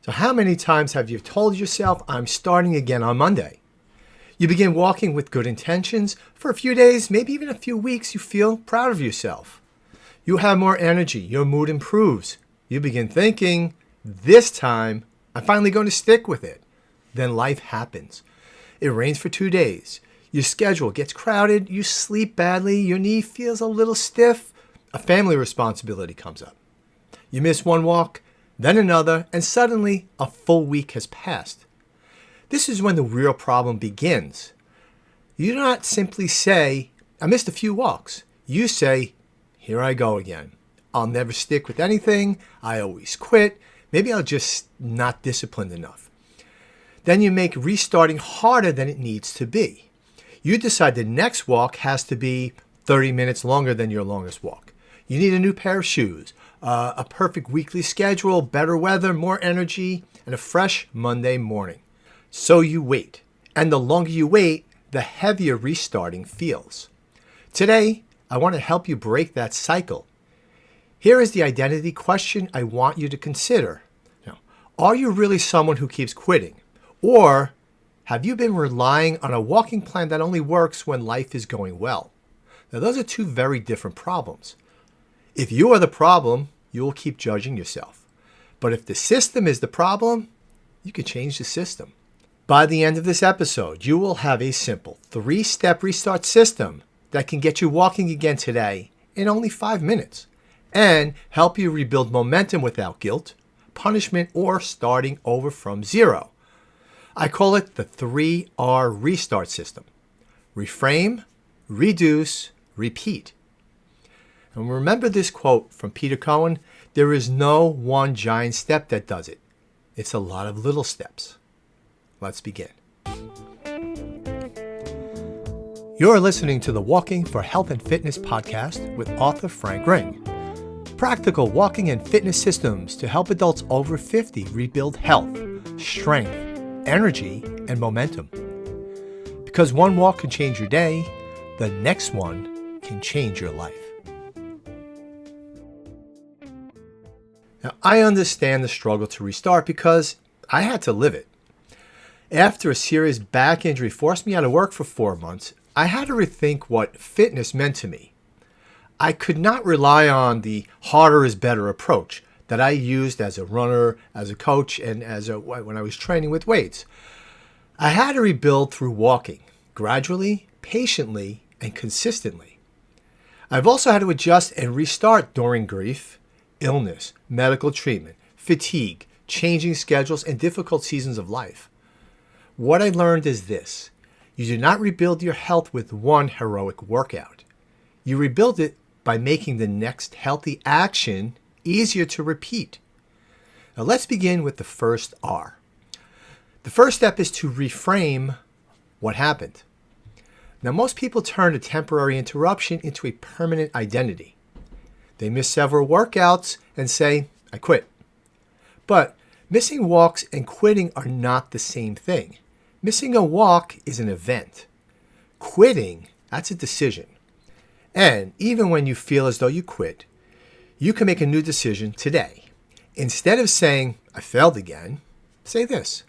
So how many times have you told yourself, I'm starting again on Monday? You begin walking with good intentions. For a few days, maybe even a few weeks, you feel proud of yourself. You have more energy. Your mood improves. You begin thinking, this time, I'm finally going to stick with it. Then life happens. It rains for 2 days. Your schedule gets crowded. You sleep badly. Your knee feels a little stiff. A family responsibility comes up. You miss one walk, then another, and suddenly a full week has passed. This is when the real problem begins. You do not simply say, I missed a few walks. You say, here I go again. I'll never stick with anything. I always quit. Maybe I'll just not disciplined enough. Then you make restarting harder than it needs to be. You decide the next walk has to be 30 minutes longer than your longest walk. You need a new pair of shoes, a perfect weekly schedule, better weather, more energy, and a fresh Monday morning. So you wait. And the longer you wait, the heavier restarting feels. Today, I want to help you break that cycle. Here is the identity question I want you to consider. Now, are you really someone who keeps quitting? Or have you been relying on a walking plan that only works when life is going well? Now, those are two very different problems. If you are the problem, you will keep judging yourself. But if the system is the problem, you can change the system. By the end of this episode, you will have a simple 3-step restart system that can get you walking again today in only 5 minutes and help you rebuild momentum without guilt, punishment, or starting over from zero. I call it the 3R restart system. Reframe, reduce, repeat. And remember this quote from Peter Cohen, there is no one giant step that does it. It's a lot of little steps. Let's begin. You're listening to the Walking for Health and Fitness podcast with author Frank Ring. Practical walking and fitness systems to help adults over 50 rebuild health, strength, energy, and momentum. Because one walk can change your day, the next one can change your life. Now, I understand the struggle to restart because I had to live it. After a serious back injury forced me out of work for 4 months, I had to rethink what fitness meant to me. I could not rely on the harder is better approach that I used as a runner, as a coach, and when I was training with weights. I had to rebuild through walking, gradually, patiently, and consistently. I've also had to adjust and restart during grief, illness, medical treatment, fatigue, changing schedules, and difficult seasons of life. What I learned is this. You do not rebuild your health with one heroic workout. You rebuild it by making the next healthy action easier to repeat. Now let's begin with the first R. The first step is to reframe what happened. Now most people turn a temporary interruption into a permanent identity. They miss several workouts and say, I quit. But missing walks and quitting are not the same thing. Missing a walk is an event. Quitting, that's a decision. And even when you feel as though you quit, you can make a new decision today. Instead of saying, I failed again, say this,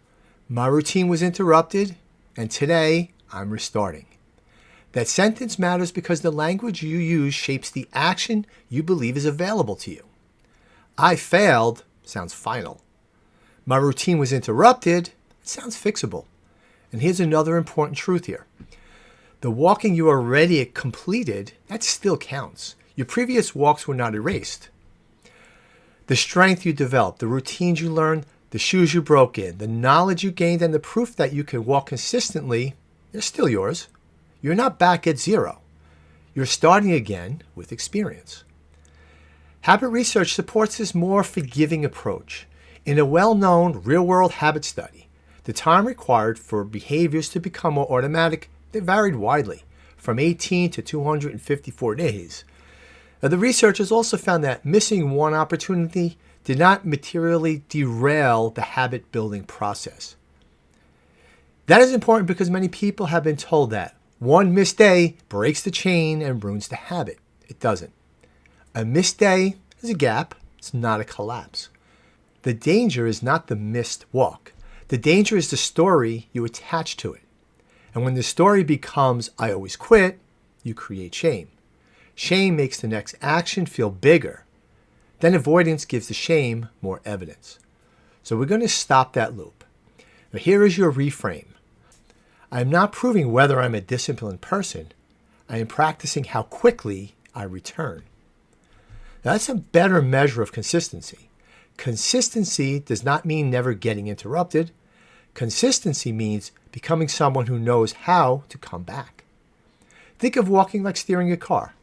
my routine was interrupted and today I'm restarting. That sentence matters because the language you use shapes the action you believe is available to you. I failed sounds final. My routine was interrupted, it sounds fixable. And here's another important truth here. The walking you already completed, that still counts. Your previous walks were not erased. The strength you developed, the routines you learned, the shoes you broke in, the knowledge you gained, and the proof that you can walk consistently, they're still yours. You're not back at zero. You're starting again with experience. Habit research supports this more forgiving approach. In a well-known real-world habit study, the time required for behaviors to become more automatic, they varied widely, from 18 to 254 days. Now, the researchers also found that missing one opportunity did not materially derail the habit-building process. That is important because many people have been told that one missed day breaks the chain and ruins the habit. It doesn't. A missed day is a gap. It's not a collapse. The danger is not the missed walk. The danger is the story you attach to it. And when the story becomes, I always quit, you create shame. Shame makes the next action feel bigger. Then avoidance gives the shame more evidence. So we're going to stop that loop. Now here is your reframe. I am not proving whether I'm a disciplined person. I am practicing how quickly I return. Now that's a better measure of consistency. Consistency does not mean never getting interrupted. Consistency means becoming someone who knows how to come back. Think of walking like steering a car.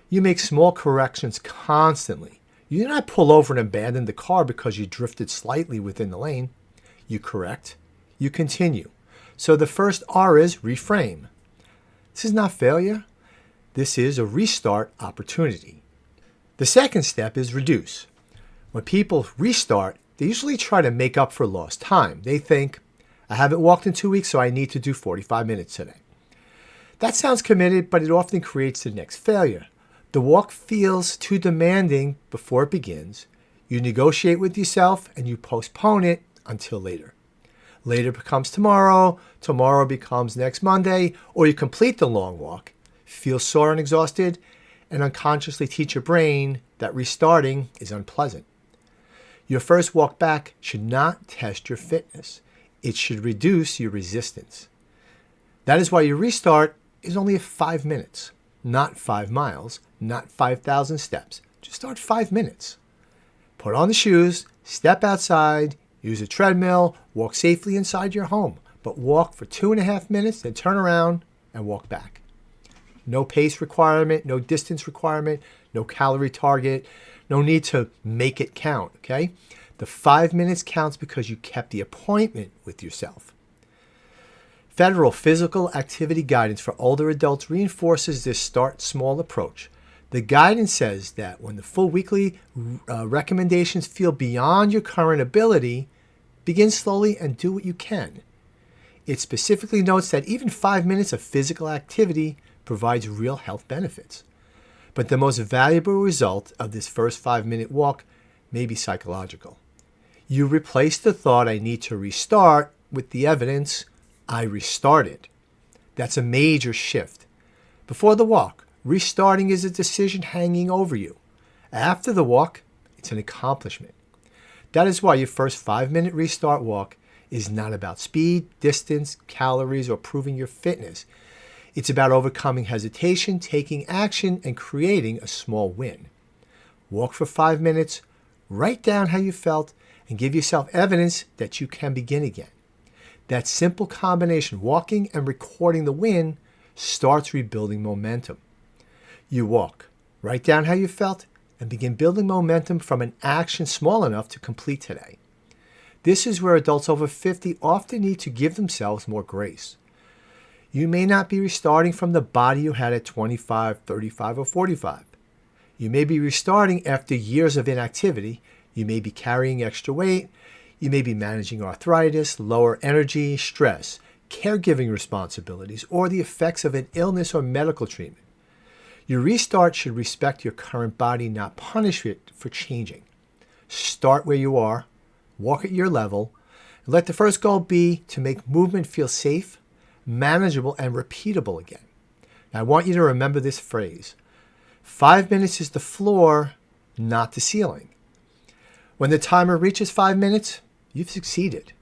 You make small corrections constantly. You do not pull over and abandon the car because you drifted slightly within the lane. You correct. You continue. So the first R is reframe. This is not failure. This is a restart opportunity. The second step is reduce. When people restart, they usually try to make up for lost time. They think, I haven't walked in 2 weeks, so I need to do 45 minutes today. That sounds committed, but it often creates the next failure. The walk feels too demanding before it begins. You negotiate with yourself and you postpone it until later. Later becomes tomorrow, tomorrow becomes next Monday, or you complete the long walk, feel sore and exhausted, and unconsciously teach your brain that restarting is unpleasant. Your first walk back should not test your fitness. It should reduce your resistance. That is why your restart is only 5 minutes, not 5 miles, not 5,000 steps. Just start 5 minutes. Put on the shoes, step outside, use a treadmill, walk safely inside your home, but walk for 2.5 minutes, then turn around and walk back. No pace requirement, no distance requirement, no calorie target, no need to make it count, okay? The 5 minutes counts because you kept the appointment with yourself. Federal physical activity guidance for older adults reinforces this start small approach. The guidance says that when the full weekly recommendations feel beyond your current ability, begin slowly and do what you can. It specifically notes that even 5 minutes of physical activity provides real health benefits. But the most valuable result of this first 5-minute walk may be psychological. You replace the thought, I need to restart, with the evidence, I restarted. That's a major shift. Before the walk, restarting is a decision hanging over you. After the walk, it's an accomplishment. That is why your first 5-minute restart walk is not about speed, distance, calories, or proving your fitness. It's about overcoming hesitation, taking action, and creating a small win. Walk for 5 minutes, write down how you felt, and give yourself evidence that you can begin again. That simple combination, walking and recording the win, starts rebuilding momentum. You walk, write down how you felt, and begin building momentum from an action small enough to complete today. This is where adults over 50 often need to give themselves more grace. You may not be restarting from the body you had at 25, 35, or 45. You may be restarting after years of inactivity. You may be carrying extra weight. You may be managing arthritis, lower energy, stress, caregiving responsibilities, or the effects of an illness or medical treatment. Your restart should respect your current body, not punish it for changing. Start where you are, walk at your level, and let the first goal be to make movement feel safe, manageable, and repeatable again. Now, I want you to remember this phrase. 5 minutes is the floor, not the ceiling. When the timer reaches 5 minutes, you've succeeded.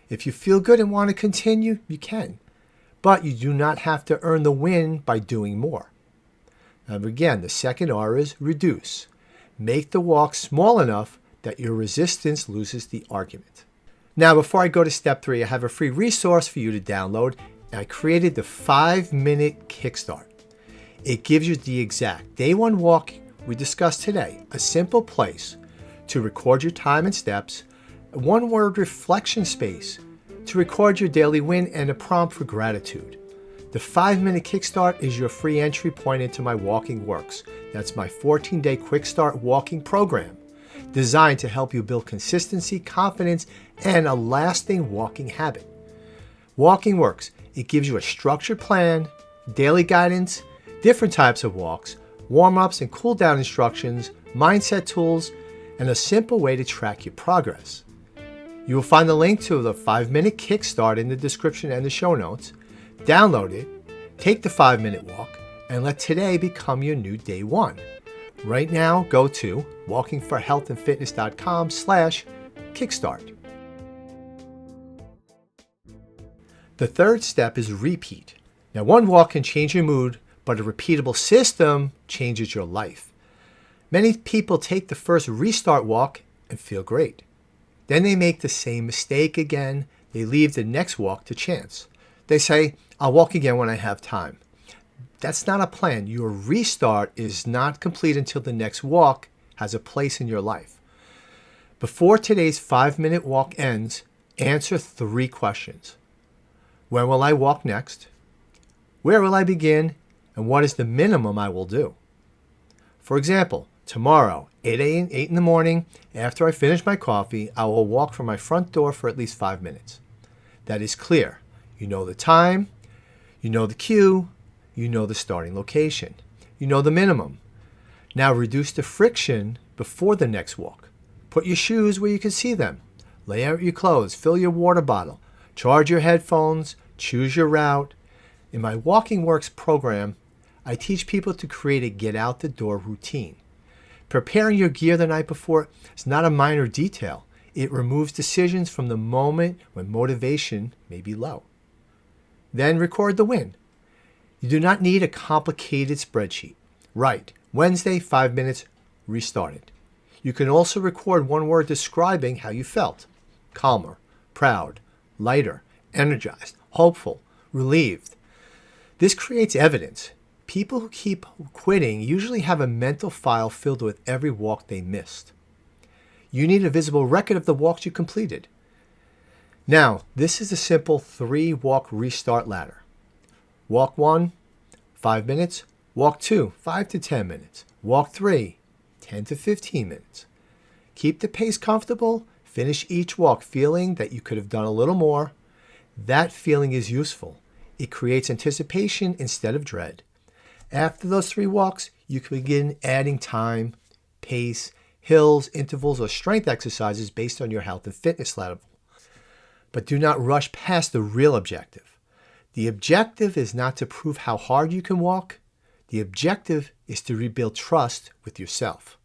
If you feel good and want to continue, you can. But you do not have to earn the win by doing more. Now again, the second R is reduce. Make the walk small enough that your resistance loses the argument. Now, before I go to step 3, I have a free resource for you to download. I created the 5-minute Kickstart. It gives you the exact day 1 walk we discussed today, a simple place to record your time and steps, a 1-word reflection space to record your daily win, and a prompt for gratitude. The 5-minute Kickstart is your free entry point into my Walking Works. That's my 14-day quick start walking program designed to help you build consistency, confidence, and a lasting walking habit. Walking Works. It gives you a structured plan, daily guidance, different types of walks, warm-ups and cool-down instructions, mindset tools, and a simple way to track your progress. You will find the link to the 5-minute Kickstart in the description and the show notes. Download it, take the 5-minute walk, and let today become your new day one. Right now, go to walkingforhealthandfitness.com/kickstart. The third step is repeat. Now, one walk can change your mood, but a repeatable system changes your life. Many people take the first restart walk and feel great. Then they make the same mistake again. They leave the next walk to chance. They say, I'll walk again when I have time. That's not a plan. Your restart is not complete until the next walk has a place in your life. Before today's 5-minute walk ends, answer 3 questions. When will I walk next? Where will I begin? And what is the minimum I will do? For example, tomorrow, 8 in the morning, after I finish my coffee, I will walk from my front door for at least 5 minutes. That is clear. You know the time, you know the cue, you know the starting location, you know the minimum. Now reduce the friction before the next walk. Put your shoes where you can see them. Lay out your clothes, fill your water bottle, charge your headphones, choose your route. In my Walking Works program, I teach people to create a get-out-the-door routine. Preparing your gear the night before is not a minor detail. It removes decisions from the moment when motivation may be low. Then record the win. You do not need a complicated spreadsheet. Write, Wednesday, 5 minutes, restarted. You can also record one word describing how you felt. Calmer, proud, lighter, energized, hopeful, relieved. This creates evidence. People who keep quitting usually have a mental file filled with every walk they missed. You need a visible record of the walks you completed. Now, this is a simple 3-walk restart ladder. Walk 1, 5 minutes. Walk 2, 5 to 10 minutes. Walk 3, 10 to 15 minutes. Keep the pace comfortable. Finish each walk feeling that you could have done a little more. That feeling is useful. It creates anticipation instead of dread. After those 3 walks, you can begin adding time, pace, hills, intervals, or strength exercises based on your health and fitness level. But do not rush past the real objective. The objective is not to prove how hard you can walk. The objective is to rebuild trust with yourself.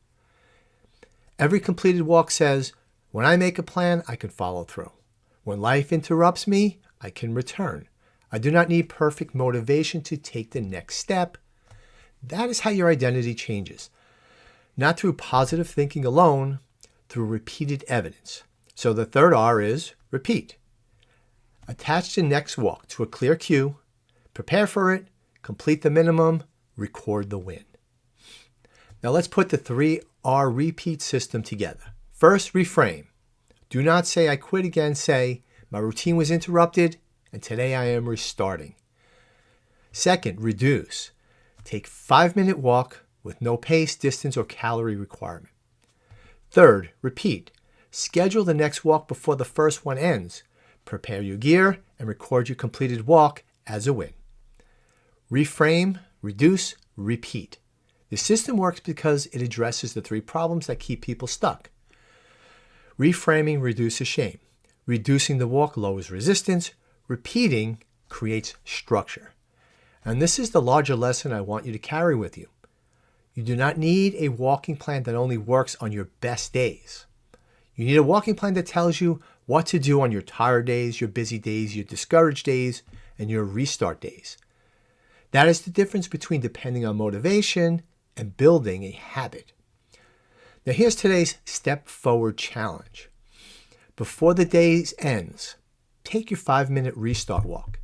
Every completed walk says, when I make a plan, I can follow through. When life interrupts me, I can return. I do not need perfect motivation to take the next step. That is how your identity changes. Not through positive thinking alone, through repeated evidence. So the third R is repeat. Attach the next walk to a clear cue, prepare for it, complete the minimum, record the win. Now let's put the 3R repeat system together. First, reframe. Do not say I quit again. Say my routine was interrupted and today I am restarting. Second, reduce. Take 5-minute walk with no pace, distance, or calorie requirement. Third, repeat. Schedule the next walk before the first one ends. Prepare your gear and record your completed walk as a win. Reframe, reduce, repeat. The system works because it addresses the 3 problems that keep people stuck. Reframing reduces shame. Reducing the walk lowers resistance. Repeating creates structure. And this is the larger lesson I want you to carry with you. You do not need a walking plan that only works on your best days. You need a walking plan that tells you what to do on your tired days, your busy days, your discouraged days, and your restart days. That is the difference between depending on motivation and building a habit. Now here's today's step forward challenge. Before the day ends, take your 5-minute restart walk.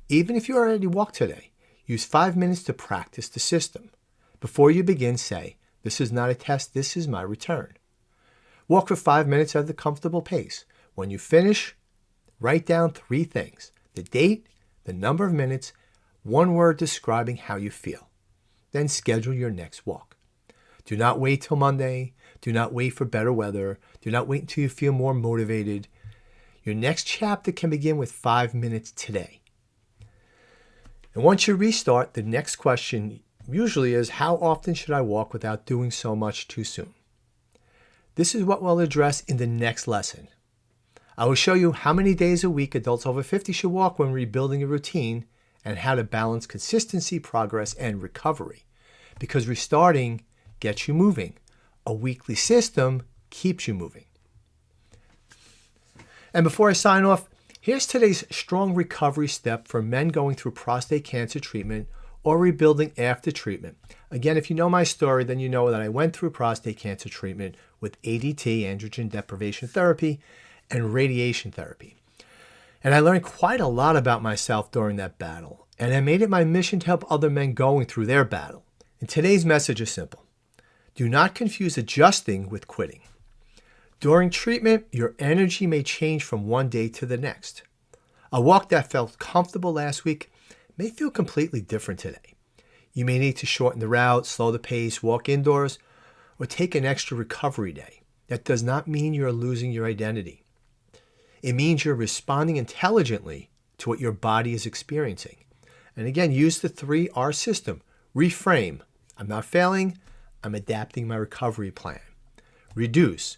Even if you already walked today, use 5 minutes to practice the system. Before you begin, say, this is not a test, this is my return. Walk for 5 minutes at a comfortable pace. When you finish, write down 3 things: the date, the number of minutes, one word describing how you feel. Then schedule your next walk. Do not wait till Monday. Do not wait for better weather. Do not wait until you feel more motivated. Your next chapter can begin with 5 minutes today. And once you restart, the next question usually is, how often should I walk without doing so much too soon? This is what we'll address in the next lesson. I will show you how many days a week adults over 50 should walk when rebuilding a routine and how to balance consistency, progress, and recovery. Because restarting gets you moving. A weekly system keeps you moving. And before I sign off, here's today's strong recovery step for men going through prostate cancer treatment or rebuilding after treatment. Again, if you know my story, then you know that I went through prostate cancer treatment with ADT, androgen deprivation therapy, and radiation therapy. And I learned quite a lot about myself during that battle, and I made it my mission to help other men going through their battle. And today's message is simple. Do not confuse adjusting with quitting. During treatment, your energy may change from one day to the next. A walk that felt comfortable last week may feel completely different today. You may need to shorten the route, slow the pace, walk indoors, or take an extra recovery day. That does not mean you're losing your identity. It means you're responding intelligently to what your body is experiencing. And again, use the 3R system. Reframe. I'm not failing. I'm adapting my recovery plan. Reduce.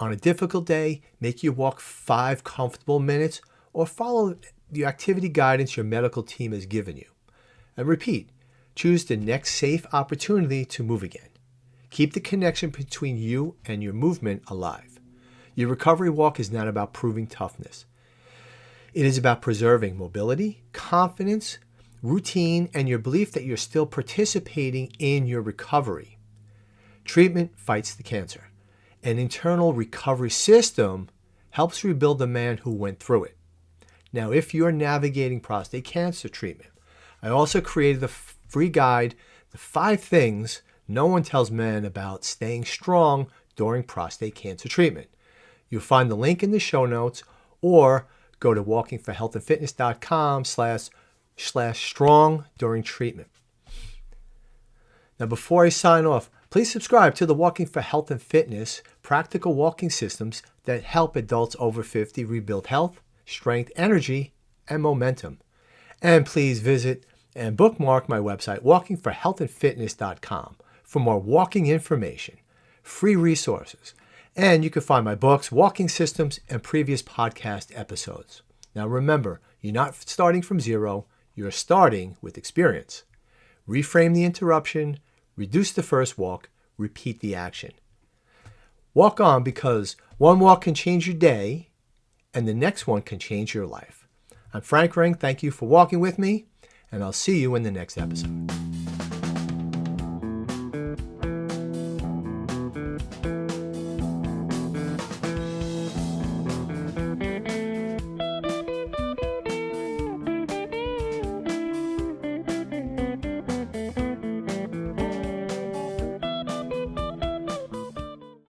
On a difficult day, make you walk 5 comfortable minutes or follow the activity guidance your medical team has given you. And repeat. Choose the next safe opportunity to move again. Keep the connection between you and your movement alive. Your recovery walk is not about proving toughness. It is about preserving mobility, confidence, routine, and your belief that you're still participating in your recovery. Treatment fights the cancer. An internal recovery system helps rebuild the man who went through it. Now, if you're navigating prostate cancer treatment, I also created the free guide, The 5 Things No One Tells Men About Staying Strong During Prostate Cancer Treatment. You'll find the link in the show notes or go to walkingforhealthandfitness.com/strong during treatment. Now, before I sign off, please subscribe to the Walking for Health and Fitness practical walking systems that help adults over 50 rebuild health, strength, energy, and momentum. And please visit and bookmark my website, walkingforhealthandfitness.com, for more walking information, free resources, and you can find my books, walking systems, and previous podcast episodes. Now remember, you're not starting from zero, you're starting with experience. Reframe the interruption, reduce the first walk, repeat the action. Walk on, because one walk can change your day, and the next one can change your life. I'm Frank Ring. Thank you for walking with me, and I'll see you in the next episode.